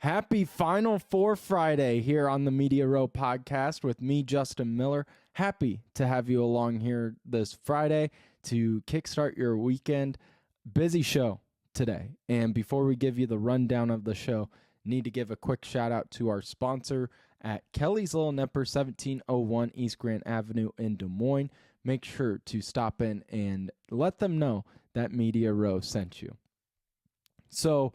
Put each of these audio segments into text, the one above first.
Happy Final Four Friday here on the Media Row podcast with me, Justin Miller. Happy to have you along here this Friday to kickstart your weekend. Busy show today. And before we give you the rundown of the show, need to give a quick shout out to our sponsor at Kelly's Little Nipper, 1701 East Grand Avenue in Des Moines. Make sure to stop in and let them know that Media Row sent you. So,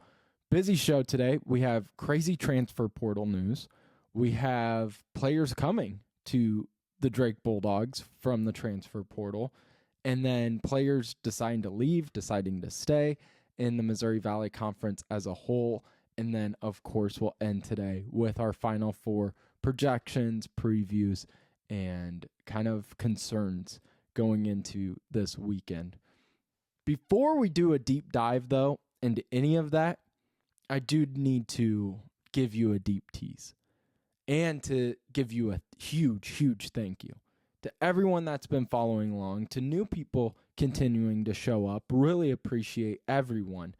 busy show today. We have crazy transfer portal news. We have players coming to the Drake Bulldogs from the transfer portal. And then players deciding to leave, deciding to stay in the Missouri Valley Conference as a whole. And then, of course, we'll end today with our Final Four projections, previews, and kind of concerns going into this weekend. Before we do a deep dive, though, into any of that, I do need to give you a deep tease and to give you a huge, huge thank you to everyone that's been following along, to new people continuing to show up. Really appreciate everyone,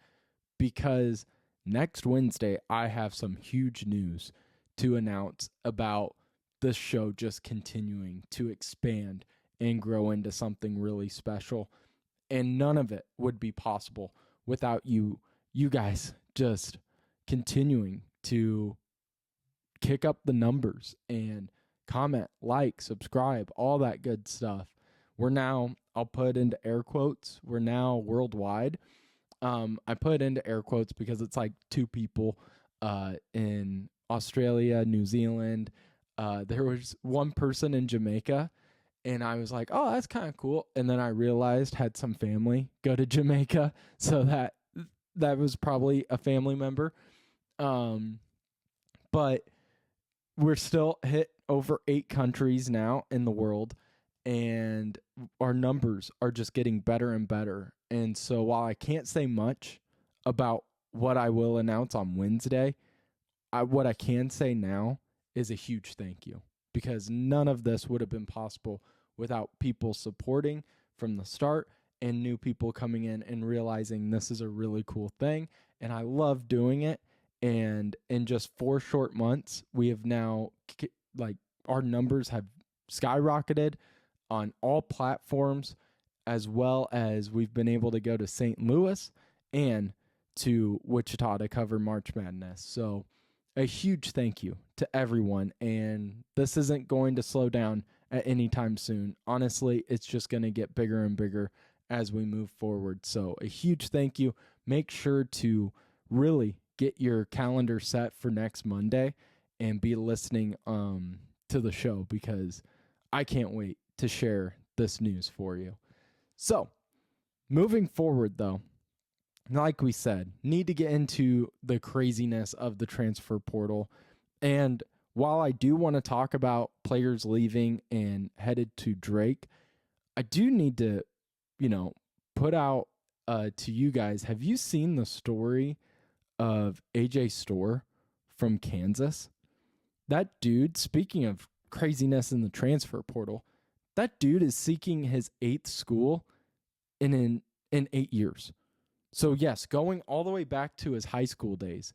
because next Wednesday I have some huge news to announce about this show just continuing to expand and grow into something really special. And none of it would be possible without you guys just continuing to kick up the numbers and comment, like, subscribe, all that good stuff. We're now, I'll put into air quotes, we're now worldwide. I put into air quotes because it's like two people in Australia, New Zealand. There was one person in Jamaica, and I was like, oh, that's kind of cool. And then I realized had some family go to Jamaica, so that was probably a family member. But we're still hit over 8 countries now in the world, and our numbers are just getting better and better. And so while I can't say much about what I will announce on Wednesday, what I can say now is a huge thank you, because none of this would have been possible without people supporting from the start and new people coming in and realizing this is a really cool thing. And I love doing it. And in just 4 short months, we have now, our numbers have skyrocketed on all platforms, as well as we've been able to go to St. Louis and to Wichita to cover March Madness. So a huge thank you to everyone. And this isn't going to slow down at any time soon. Honestly, it's just going to get bigger and bigger as we move forward. So a huge thank you. Make sure to really get your calendar set for next Monday and be listening to the show, because I can't wait to share this news for you. So moving forward, though, like we said, need to get into the craziness of the transfer portal. And while I do want to talk about players leaving and headed to Drake, I do need to, put out to you guys, have you seen the story of AJ Storr from Kansas? That dude, speaking of craziness in the transfer portal, that dude is seeking his 8th school in 8 years. So yes, going all the way back to his high school days,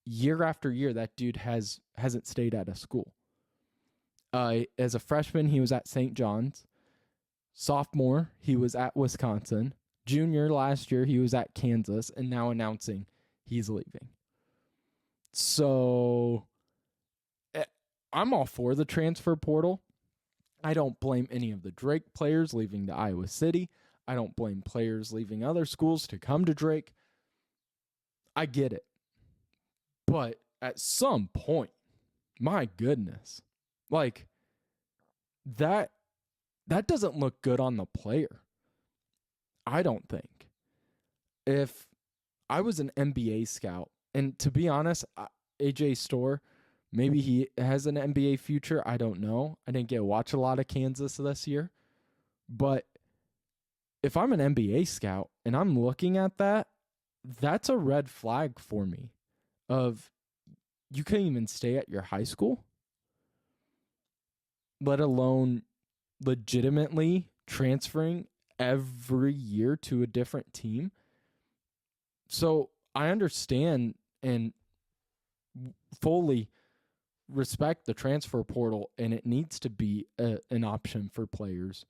year after year, that dude hasn't stayed at a school. As a freshman, he was at St. John's. Sophomore, he was at Wisconsin. Junior last year, he was at Kansas, and now announcing he's leaving. So I'm all for the transfer portal. I don't blame any of the Drake players leaving to Iowa City. I don't blame players leaving other schools to come to Drake. I get it. But at some point, my goodness, that doesn't look good on the player. I don't think. If I was an NBA scout, and to be honest, AJ Storr, maybe he has an NBA future. I don't know. I didn't get to watch a lot of Kansas this year. But if I'm an NBA scout and I'm looking at that, that's a red flag for me of you couldn't even stay at your high school, let alone legitimately transferring every year to a different team. So I understand, and fully respect the transfer portal, and it needs to be an option for players.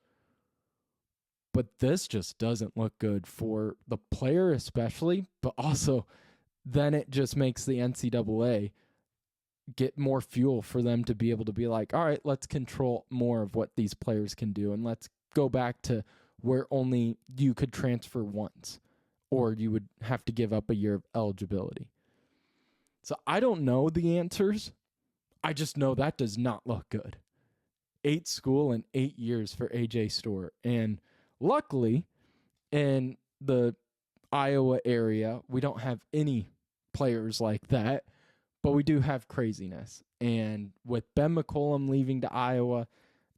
But this just doesn't look good for the player especially, but also then it just makes the NCAA get more fuel for them to be able to be like, all right, let's control more of what these players can do, and let's go back to where only you could transfer once, or you would have to give up a year of eligibility. So I don't know the answers. I just know that does not look good. 8 school in 8 years for AJ Storr. And luckily, in the Iowa area, we don't have any players like that, but we do have craziness. And with Ben McCollum leaving to Iowa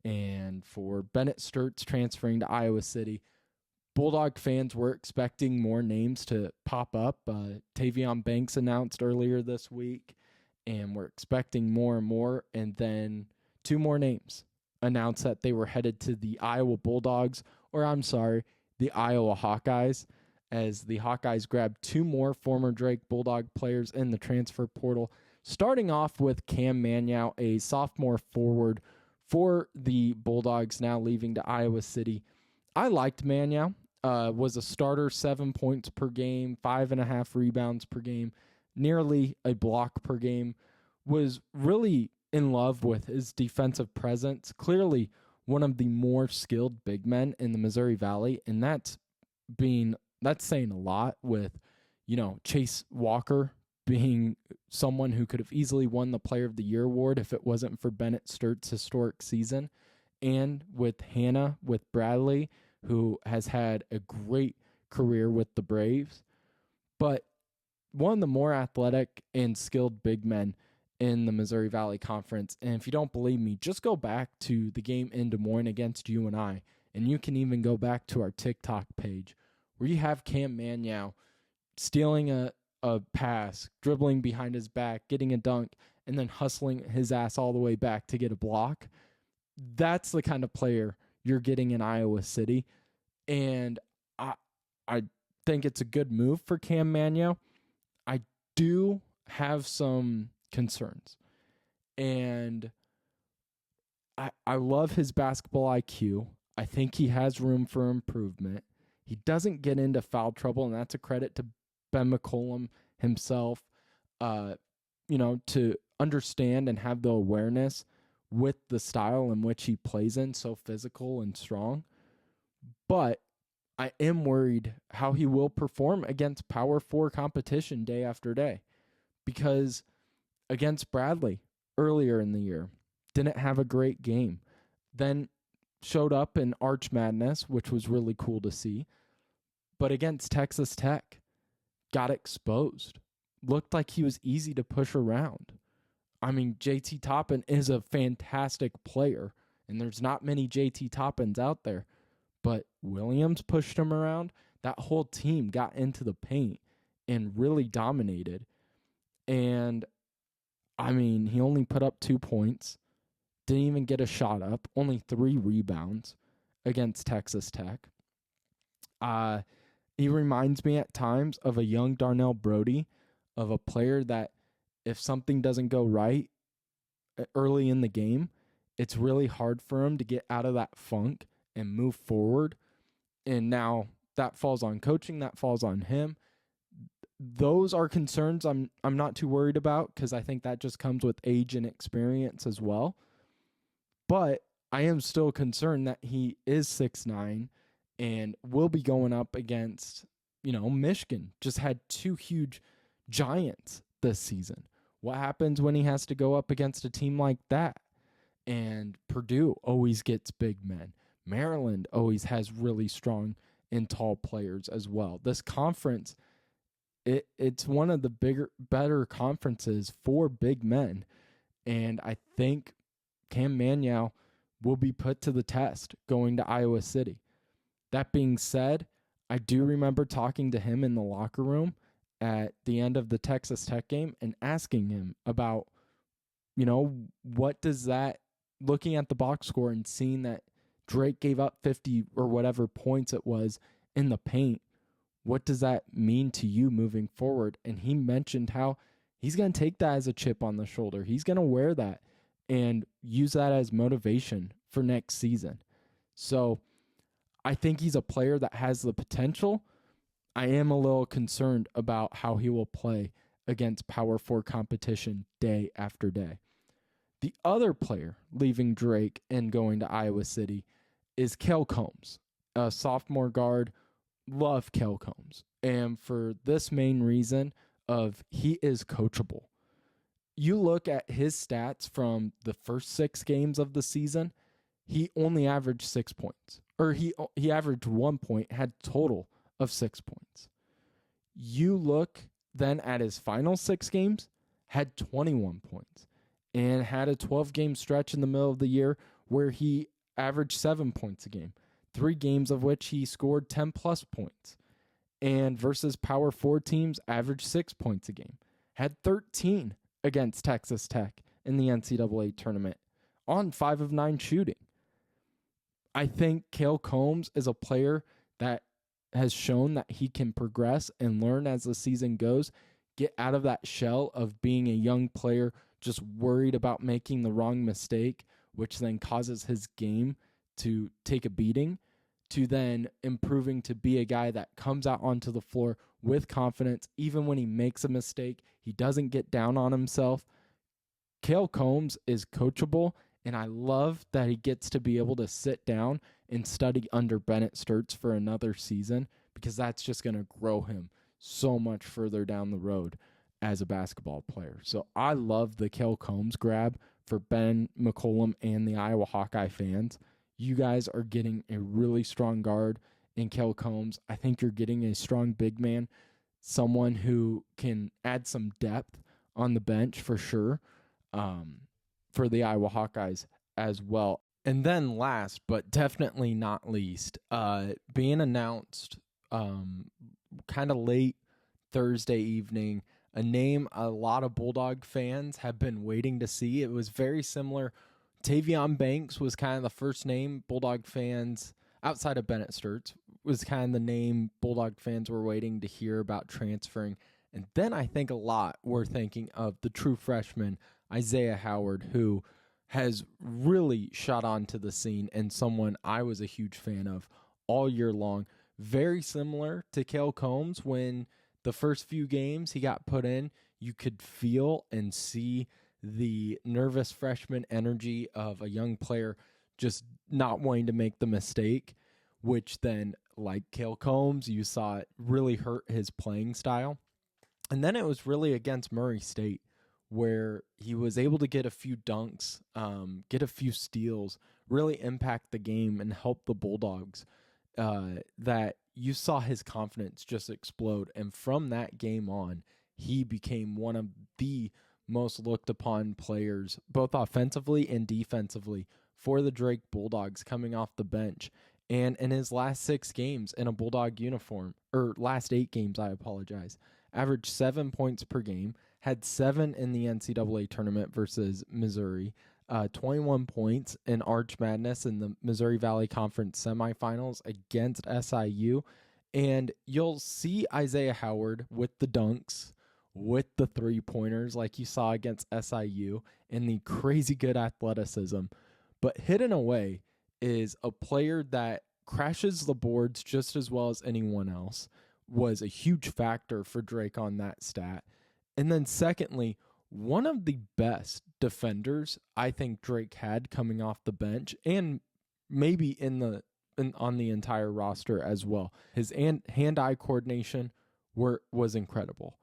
and for Bennett Sturts transferring to Iowa City, Bulldog fans were expecting more names to pop up. Tavion Banks announced earlier this week, and we're expecting more and more. And then 2 more names announced that they were headed to the Iowa Bulldogs, or I'm sorry, the Iowa Hawkeyes, as the Hawkeyes grabbed 2 more former Drake Bulldog players in the transfer portal, starting off with Cam Manyow, a sophomore forward for the Bulldogs, now leaving to Iowa City. I liked Manyow. Was a starter, 7 points per game, 5.5 rebounds per game, nearly a block per game. Was really in love with his defensive presence. Clearly one of the more skilled big men in the Missouri Valley, and that's saying a lot with, Chase Walker being someone who could have easily won the Player of the Year award if it wasn't for Bennett Sturts' historic season, and with Hannah, with Bradley, who has had a great career with the Braves. But one of the more athletic and skilled big men in the Missouri Valley Conference. And if you don't believe me, just go back to the game in Des Moines against UNI, and you can even go back to our TikTok page where you have Cam Manyow stealing a pass, dribbling behind his back, getting a dunk, and then hustling his ass all the way back to get a block. That's the kind of player you're getting in Iowa City. And I think it's a good move for Cam Manyow. I do have some concerns. And I love his basketball IQ. I think he has room for improvement. He doesn't get into foul trouble, and that's a credit to Ben McCollum himself, to understand and have the awareness with the style in which he plays in, so physical and strong. But I am worried how he will perform against Power 4 competition day after day, because against Bradley earlier in the year, didn't have a great game. Then showed up in Arch Madness, which was really cool to see. But against Texas Tech, got exposed. Looked like he was easy to push around. I mean, JT Toppin is a fantastic player, and there's not many JT Toppins out there. But Williams pushed him around. That whole team got into the paint and really dominated. And, I mean, he only put up 2 points. Didn't even get a shot up. Only 3 rebounds against Texas Tech. He reminds me at times of a young Darnell Brody, of a player that if something doesn't go right early in the game, it's really hard for him to get out of that funk and move forward. And now that falls on coaching, that falls on him. Those are concerns I'm not too worried about, because I think that just comes with age and experience as well. But I am still concerned that he is 6'9", and will be going up against, Michigan. Just had 2 huge giants this season. What happens when he has to go up against a team like that? And Purdue always gets big men. Maryland always has really strong and tall players as well. This conference, it's one of the better conferences for big men. And I think Cam Manyow will be put to the test going to Iowa City. That being said, I do remember talking to him in the locker room at the end of the Texas Tech game and asking him about, what does that, looking at the box score and seeing that Drake gave up 50 or whatever points it was in the paint, what does that mean to you moving forward? And he mentioned how he's going to take that as a chip on the shoulder. He's going to wear that and use that as motivation for next season. So I think he's a player that has the potential. I am a little concerned about how he will play against Power 4 competition day after day. The other player leaving Drake and going to Iowa City is Kale Combs, a sophomore guard. Love Kale Combs. And for this main reason of he is coachable. You look at his stats from the first 6 games of the season, he only averaged 6 points. Or he averaged 1 point, had total of 6 points. You look then at his final 6 games, had 21 points. And had a 12-game stretch in the middle of the year where he averaged 7 points a game, 3 games of which he scored 10-plus points. And versus Power 4 teams, averaged 6 points a game. Had 13 against Texas Tech in the NCAA tournament on 5 of 9 shooting. I think Kale Combs is a player that has shown that he can progress and learn as the season goes, get out of that shell of being a young player just worried about making the wrong mistake, which then causes his game to take a beating, to then improving to be a guy that comes out onto the floor with confidence. Even when he makes a mistake, he doesn't get down on himself. Kale Combs is coachable, and I love that he gets to be able to sit down and study under Bennett Sturts for another season, because that's just going to grow him so much further down the road as a basketball player. So I love the Kale Combs grab for Ben McCollum and the Iowa Hawkeye fans. You guys are getting a really strong guard in Kale Combs. I think you're getting a strong big man, someone who can add some depth on the bench for sure, for the Iowa Hawkeyes as well. And then last, but definitely not least, being announced kind of late Thursday evening, a name a lot of Bulldog fans have been waiting to see. It was very similar. Tavion Banks was kind of the first name Bulldog fans, outside of Bennett Sturts, was kind of the name Bulldog fans were waiting to hear about transferring. And then I think a lot were thinking of the true freshman, Isaiah Howard, who has really shot onto the scene and someone I was a huge fan of all year long. Very similar to Kale Combs. When the first few games he got put in, you could feel and see the nervous freshman energy of a young player just not wanting to make the mistake, which then, like Kale Combs, you saw it really hurt his playing style. And then it was really against Murray State, where he was able to get a few dunks, get a few steals, really impact the game and help the Bulldogs, that you saw his confidence just explode. And from that game on, he became one of the most looked upon players, both offensively and defensively, for the Drake Bulldogs coming off the bench. And in his last 6 games in a Bulldog uniform, or last 8 games, I apologize, averaged 7 points per game, had 7 in the NCAA tournament versus Missouri, 21 points in Arch Madness in the Missouri Valley Conference semifinals against SIU. And you'll see Isaiah Howard with the dunks, with the 3-pointers like you saw against SIU, and the crazy good athleticism. But hidden away is a player that crashes the boards just as well as anyone else, was a huge factor for Drake on that stat. And then secondly, one of the best defenders I think Drake had coming off the bench, and maybe on the entire roster as well. His hand-eye coordination was incredible,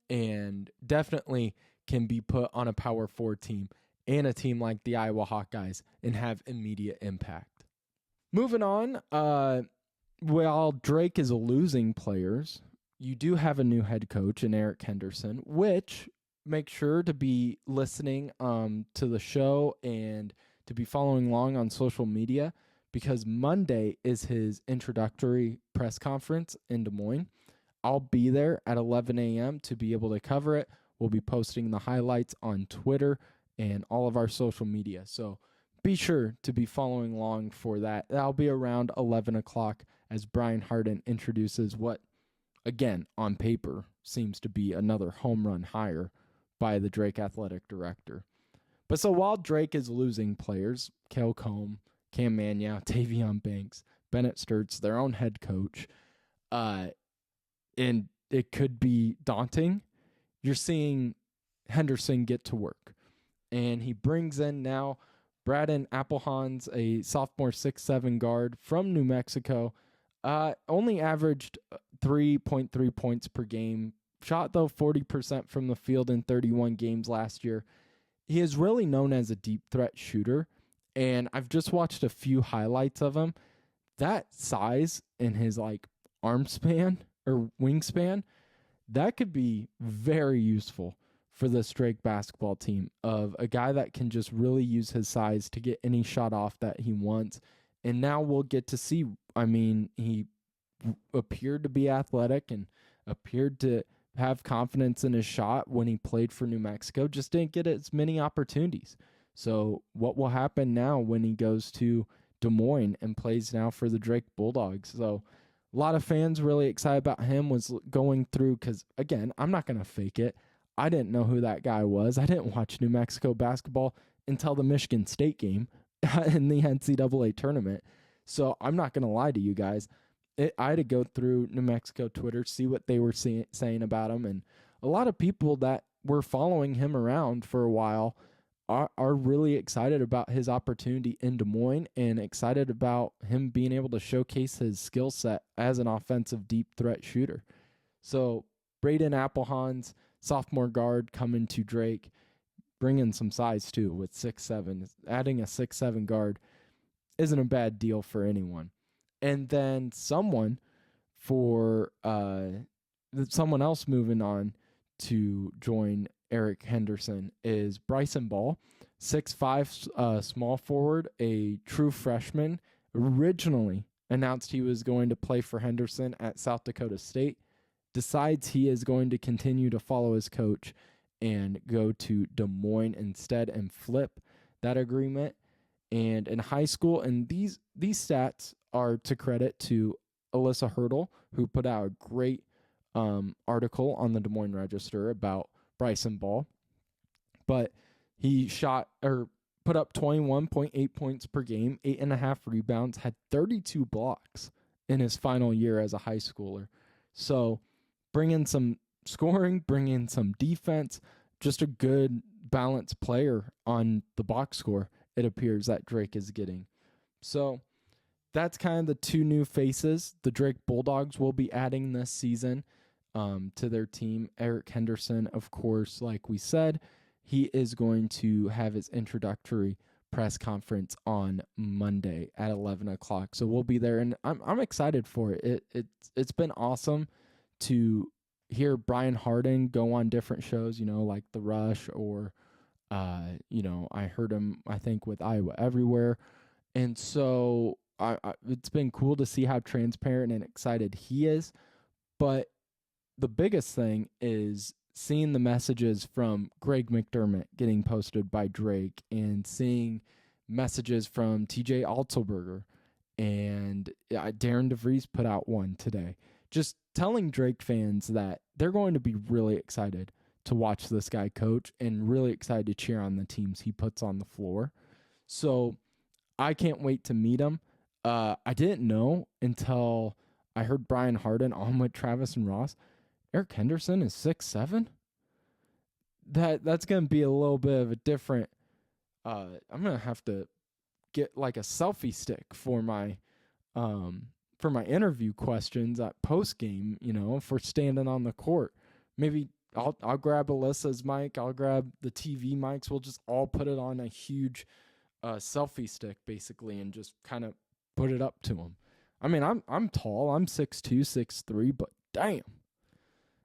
and definitely can be put on a Power 4 team and a team like the Iowa Hawkeyes and have immediate impact. Moving on, while Drake is losing players, you do have a new head coach in Eric Henderson, which make sure to be listening to the show and to be following along on social media, because Monday is his introductory press conference in Des Moines. I'll be there at 11 a.m. to be able to cover it. We'll be posting the highlights on Twitter and all of our social media. So be sure to be following along for that. That'll be around 11 o'clock as Brian Harden introduces what, again, on paper, seems to be another home run hire by the Drake athletic director. But so while Drake is losing players, Kale Combe, Cam Manyow, Tavion Banks, Bennett Sturts, their own head coach, and it could be daunting, you're seeing Henderson get to work. And he brings in now Braden Applehans, a sophomore 6'7" guard from New Mexico. Only averaged 3.3 points per game. Shot, though, 40% from the field in 31 games last year. He is really known as a deep threat shooter, and I've just watched a few highlights of him. That size in his arm span or wingspan, that could be very useful for this Drake basketball team, of a guy that can just really use his size to get any shot off that he wants. And now we'll get to see. I mean, he appeared to be athletic and appeared to have confidence in his shot when he played for New Mexico, just didn't get as many opportunities. So what will happen now when he goes to Des Moines and plays now for the Drake Bulldogs? So a lot of fans really excited about him, was going through, because, again, I'm not going to fake it. I didn't know who that guy was. I didn't watch New Mexico basketball until the Michigan State game in the NCAA tournament. So I'm not going to lie to you guys. I had to go through New Mexico Twitter, see what they were saying about him. And a lot of people that were following him around for a while are really excited about his opportunity in Des Moines and excited about him being able to showcase his skill set as an offensive deep threat shooter. So Braden Applehans, sophomore guard, coming to Drake, bringing some size too with 6'7". Adding a 6'7" guard isn't a bad deal for anyone. And then someone else moving on to join Eric Henderson is Bryson Ball, 6'5", small forward, a true freshman. Originally announced he was going to play for Henderson at South Dakota State. Decides he is going to continue to follow his coach and go to Des Moines instead and flip that agreement. And in high school, and these stats are to credit to Alyssa Hurdle, who put out a great article on the Des Moines Register about Bryson Ball. But he put up 21.8 points per game, 8.5 rebounds, had 32 blocks in his final year as a high schooler. So bring in some scoring, bring in some defense, just a good balanced player on the box score, it appears that Drake is getting. So that's kind of the two new faces the Drake Bulldogs will be adding this season to their team. Eric Henderson, of course, like we said, he is going to have his introductory press conference on Monday at 11 o'clock. So we'll be there, and I'm excited for it. It's been awesome to hear Brian Harden go on different shows, like The Rush, or, I heard him, I think, with Iowa Everywhere. And so it's been cool to see how transparent and excited he is. But the biggest thing is seeing the messages from Greg McDermott getting posted by Drake, and seeing messages from TJ Altelberger, and Darren DeVries put out one today, just telling Drake fans that they're going to be really excited to watch this guy coach and really excited to cheer on the teams he puts on the floor. So I can't wait to meet him. I didn't know until I heard Brian Harden on with Travis and Ross. Eric Henderson is 6'7". That's going to be a little bit of a different. I'm going to have to get like a selfie stick for my interview questions at post game. For standing on the court. Maybe I'll grab Alyssa's mic. I'll grab the TV mics. We'll just all put it on a huge selfie stick, basically, and just kind of put it up to him. I mean, I'm tall. I'm 6'2", 6'3", but damn.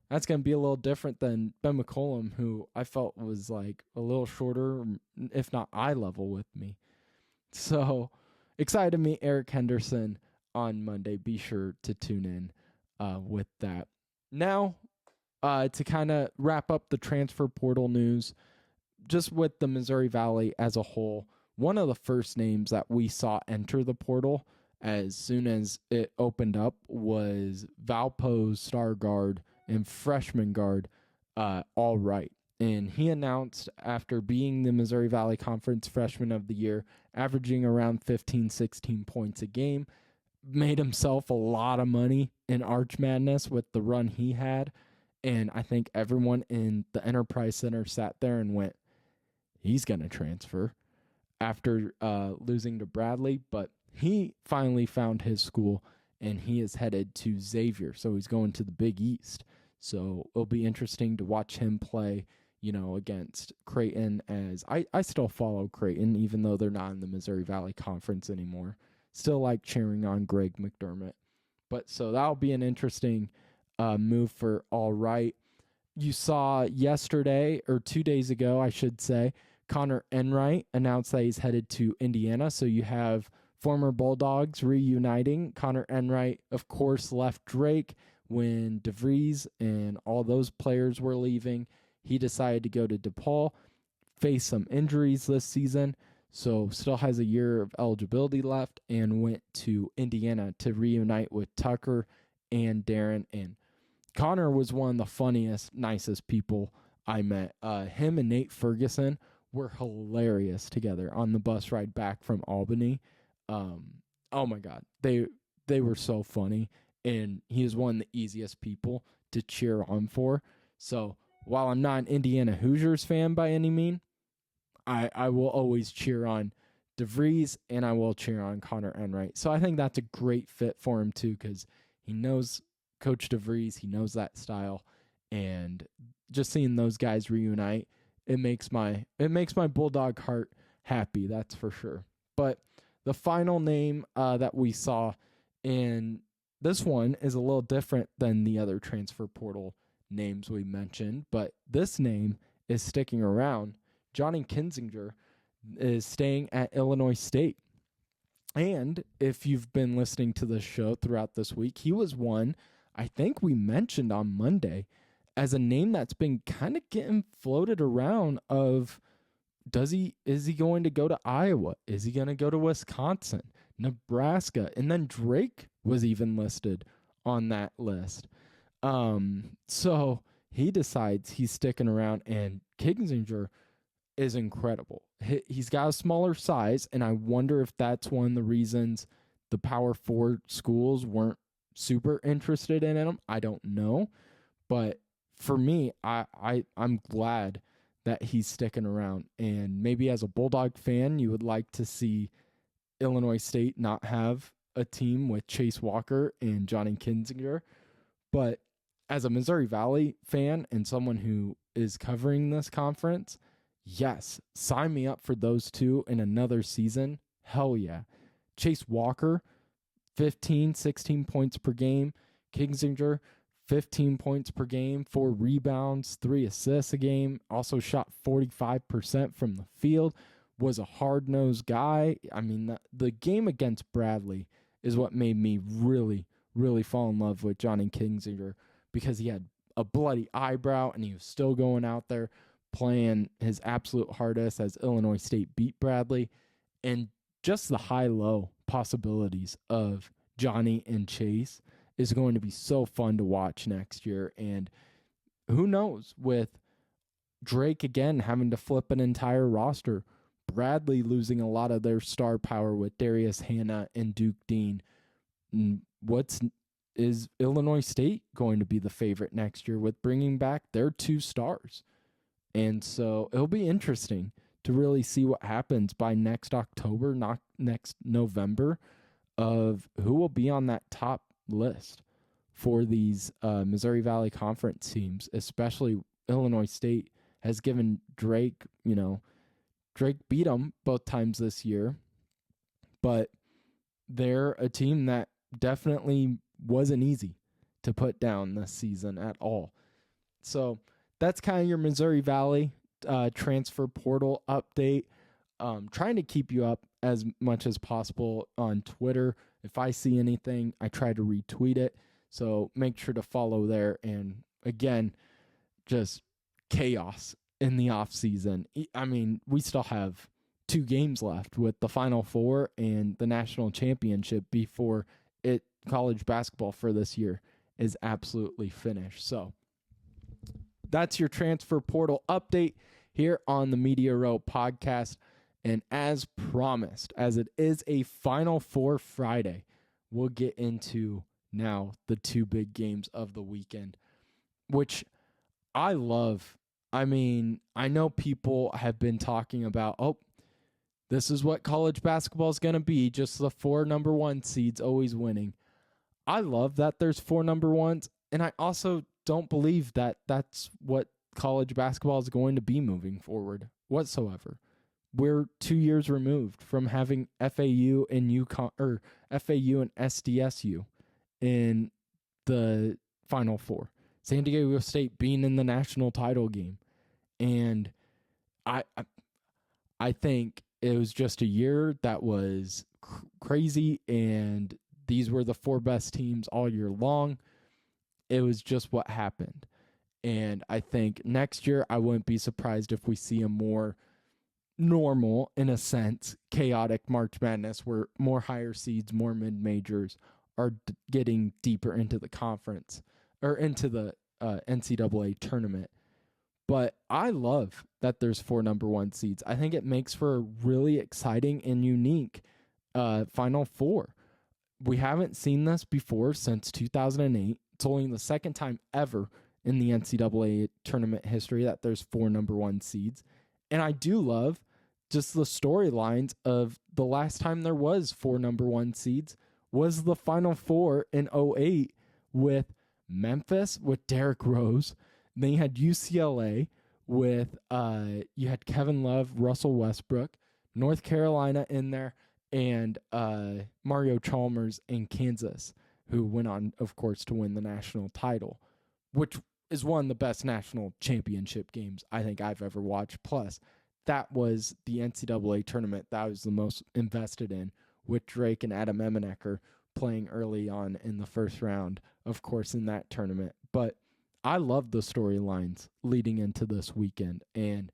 That's going to be a little different than Ben McCollum, who I felt was like a little shorter, if not eye level with me. So excited to meet Eric Henderson on Monday. Be sure to tune in with that. Now, to kind of wrap up the transfer portal news, just with the Missouri Valley as a whole, one of the first names that we saw enter the portal as soon as it opened up was Valpo's star guard and freshman guard, All Right. And he announced, after being the Missouri Valley Conference Freshman of the Year, averaging around 15, 16 points a game, made himself a lot of money in Arch Madness with the run he had. And I think everyone in the Enterprise Center sat there and went, he's going to transfer after losing to Bradley. But he finally found his school, and he is headed to Xavier. So he's going to the Big East. So it'll be interesting to watch him play, against Creighton, as I still follow Creighton, even though they're not in the Missouri Valley Conference anymore. Still like cheering on Greg McDermott. But so that'll be an interesting move for All Right. You saw yesterday, or 2 days ago, I should say, Connor Enright announced that he's headed to Indiana. So you have former Bulldogs reuniting. Connor Enright, of course, left Drake when DeVries and all those players were leaving. He decided to go to DePaul, faced some injuries this season, so still has a year of eligibility left, and went to Indiana to reunite with Tucker and Darren. And Connor was one of the funniest, nicest people I met. Him and Nate Ferguson were hilarious together on the bus ride back from Albany. Oh my God, they were so funny, and he is one of the easiest people to cheer on for. So while I'm not an Indiana Hoosiers fan by any mean, I will always cheer on DeVries, and I will cheer on Connor Enright. So I think that's a great fit for him too, because he knows Coach DeVries, he knows that style, and just seeing those guys reunite, it makes my Bulldog heart happy, that's for sure. But the final name that we saw, and this one is a little different than the other transfer portal names we mentioned, but this name is sticking around. Johnny Kinzinger is staying at Illinois State. And if you've been listening to this show throughout this week, he was one I think we mentioned on Monday as a name that's been kind of getting floated around of, is he going to go to Iowa? Is he going to go to Wisconsin, Nebraska? And then Drake was even listed on that list. So he decides he's sticking around, and Kinzinger is incredible. He's got a smaller size, and I wonder if that's one of the reasons the Power 4 schools weren't super interested in him. I don't know. But for me, I'm glad that he's sticking around. And maybe as a Bulldog fan, you would like to see Illinois State not have a team with Chase Walker and Johnny Kinzinger. But as a Missouri Valley fan and someone who is covering this conference, yes, sign me up for those two in another season. Hell yeah. Chase Walker, 15, 16 points per game. Kinzinger, 15 points per game, 4 rebounds, 3 assists a game. Also shot 45% from the field. Was a hard-nosed guy. I mean, the game against Bradley is what made me really, really fall in love with Johnny Kinzinger, because he had a bloody eyebrow and he was still going out there playing his absolute hardest as Illinois State beat Bradley. And just the high-low possibilities of Johnny and Chase is going to be so fun to watch next year. And who knows, with Drake again having to flip an entire roster, Bradley losing a lot of their star power with Darius Hannah and Duke Dean, is Illinois State going to be the favorite next year with bringing back their 2 stars? And so it'll be interesting to really see what happens by next October, not next November, of who will be on that top list for these Missouri Valley Conference teams, especially Illinois State has given Drake, Drake beat them both times this year, but they're a team that definitely wasn't easy to put down this season at all. So that's kind of your Missouri Valley transfer portal update. Trying to keep you up as much as possible on Twitter. If I see anything, I try to retweet it. So make sure to follow there. And again, just chaos in the off season. I mean, we still have 2 games left with the Final Four and the national championship before college basketball for this year is absolutely finished. So that's your transfer portal update here on the Media Row podcast. And as promised, as it is a Final Four Friday, we'll get into now the two big games of the weekend, which I love. I mean, I know people have been talking about, this is what college basketball is going to be, just the 4 number 1 seeds always winning. I love that there's 4 number 1s, and I also don't believe that that's what college basketball is going to be moving forward whatsoever. We're 2 years removed from having FAU and UConn, or FAU and SDSU in the Final Four. San Diego State being in the national title game. And I think it was just a year that was crazy, and these were the 4 best teams all year long. It was just what happened. And I think next year I wouldn't be surprised if we see a more normal, in a sense, chaotic March Madness where more higher seeds, more mid-majors are getting deeper into the conference or into the NCAA tournament. But I love that there's 4 number 1 seeds. I think it makes for a really exciting and unique Final Four. We haven't seen this before since 2008. It's only the second time ever in the NCAA tournament history that there's 4 number 1 seeds. And I do love just the storylines of the last time there was 4 number 1 seeds was the Final Four in 2008 with Memphis with Derrick Rose. Then you had UCLA with you had Kevin Love, Russell Westbrook, North Carolina in there, and Mario Chalmers in Kansas, who went on, of course, to win the national title, which is one of the best national championship games I think I've ever watched. Plus, that was the NCAA tournament that I was the most invested in, with Drake and Adam Emanecker playing early on in the first round, of course, in that tournament. But I love the storylines leading into this weekend, and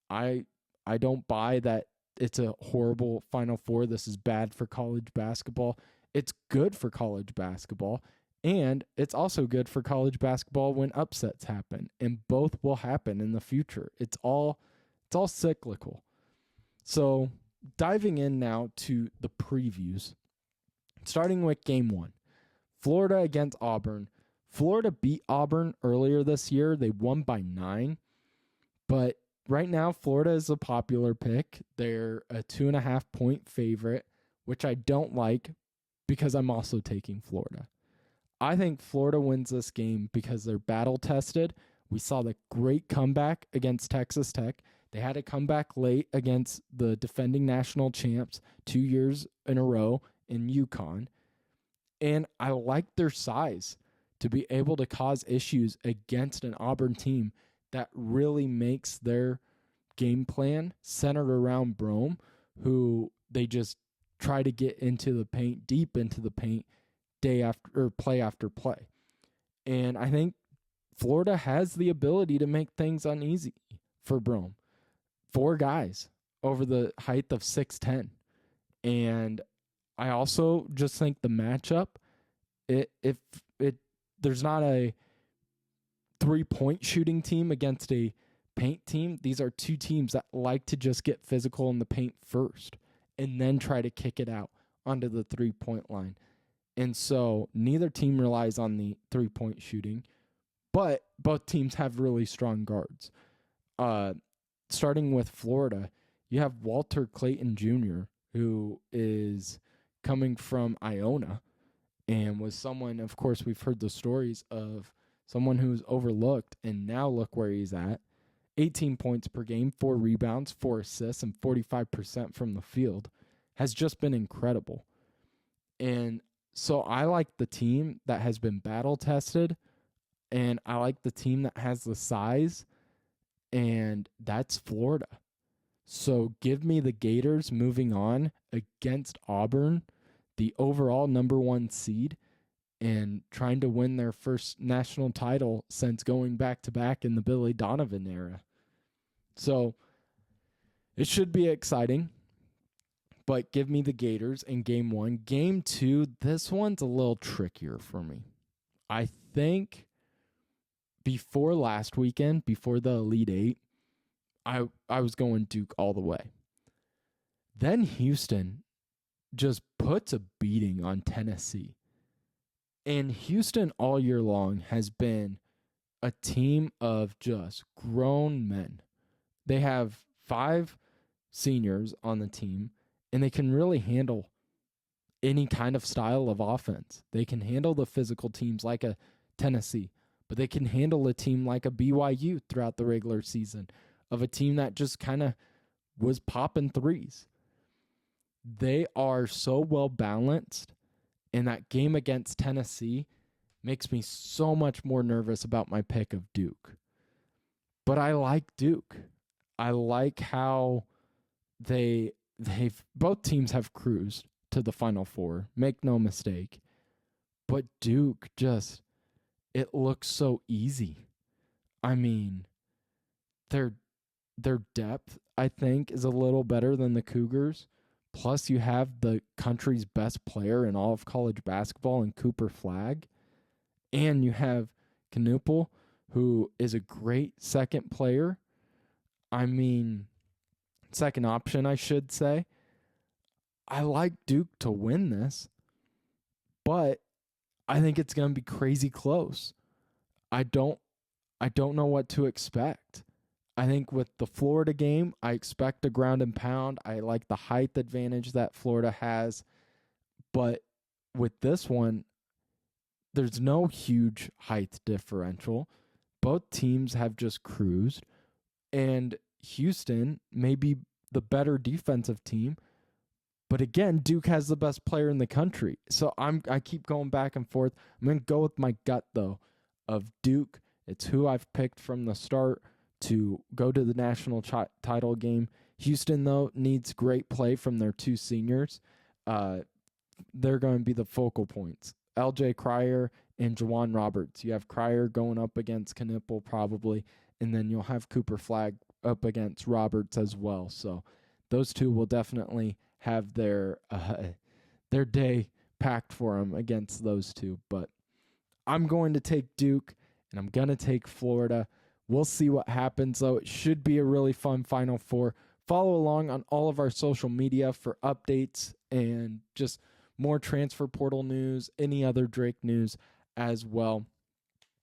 I don't buy that it's a horrible Final Four. This is bad for college basketball. It's good for college basketball, and it's also good for college basketball when upsets happen, and both will happen in the future. It's all cyclical. So diving in now to the previews, starting with game 1, Florida against Auburn. Florida beat Auburn earlier this year. They won by 9, but right now Florida is a popular pick. They're a 2.5-point favorite, which I don't like because I'm also taking Florida. I think Florida wins this game because they're battle tested. We saw the great comeback against Texas Tech. They had a comeback late against the defending national champs 2 years in a row in UConn. And I like their size to be able to cause issues against an Auburn team that really makes their game plan centered around Brome, who they just try to get into the paint, deep into the paint, play after play. And I think Florida has the ability to make things uneasy for Brome. 4 guys over the height of 6'10". And I also just think the matchup, if there's not a 3-point shooting team against a paint team, these are 2 teams that like to just get physical in the paint first and then try to kick it out onto the 3-point line. And so neither team relies on the 3-point shooting, but both teams have really strong guards. Starting with Florida, you have Walter Clayton Jr., who is coming from Iona and was someone, of course, we've heard the stories of someone who's overlooked, and now look where he's at. 18 points per game, 4 rebounds, 4 assists, and 45% from the field has just been incredible. And so I like the team that has been battle tested, and I like the team that has the size, and that's Florida. So give me the Gators moving on against Auburn, the overall number 1 seed, and trying to win their first national title since going back-to-back in the Billy Donovan era. So it should be exciting, but give me the Gators in game 1. Game 2, this one's a little trickier for me. I think before last weekend, before the Elite Eight, I was going Duke all the way. Then Houston just puts a beating on Tennessee. And Houston all year long has been a team of just grown men. They have 5 seniors on the team, and they can really handle any kind of style of offense. They can handle the physical teams like a Tennessee, but they can handle a team like a BYU throughout the regular season, of a team that just kind of was popping threes. They are so well balanced, and that game against Tennessee makes me so much more nervous about my pick of Duke. But I like Duke. I like how they've both teams have cruised to the Final Four. Make no mistake. But Duke just, it looks so easy. I mean, their depth, I think, is a little better than the Cougars. Plus, you have the country's best player in all of college basketball in Cooper Flagg. And you have Knueppel, who is a great second player. I mean, second option, I should say. I like Duke to win this, but I think it's going to be crazy close. I don't know what to expect. I think with the Florida game, I expect a ground and pound. I like the height advantage that Florida has. But with this one, there's no huge height differential. Both teams have just cruised. And Houston may be the better defensive team. But again, Duke has the best player in the country. So I keep going back and forth. I'm going to go with my gut, though, of Duke. It's who I've picked from the start to go to the national title game. Houston, though, needs great play from their 2 seniors. They're going to be the focal points. LJ Cryer and Juwan Roberts. You have Cryer going up against Knueppel probably, and then you'll have Cooper Flagg up against Roberts as well. So those 2 will definitely have their day packed for them against those 2. But I'm going to take Duke, and I'm going to take Florida. We'll see what happens, though. It should be a really fun Final Four. Follow along on all of our social media for updates and just more transfer portal news, any other Drake news as well.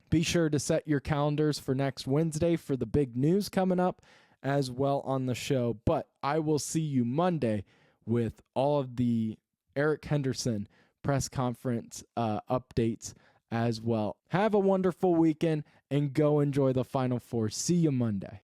Be sure to set your calendars for next Wednesday for the big news coming up as well on the show. But I will see you Monday with all of the Eric Henderson press conference updates as well. Have a wonderful weekend and go enjoy the Final Four. See you Monday.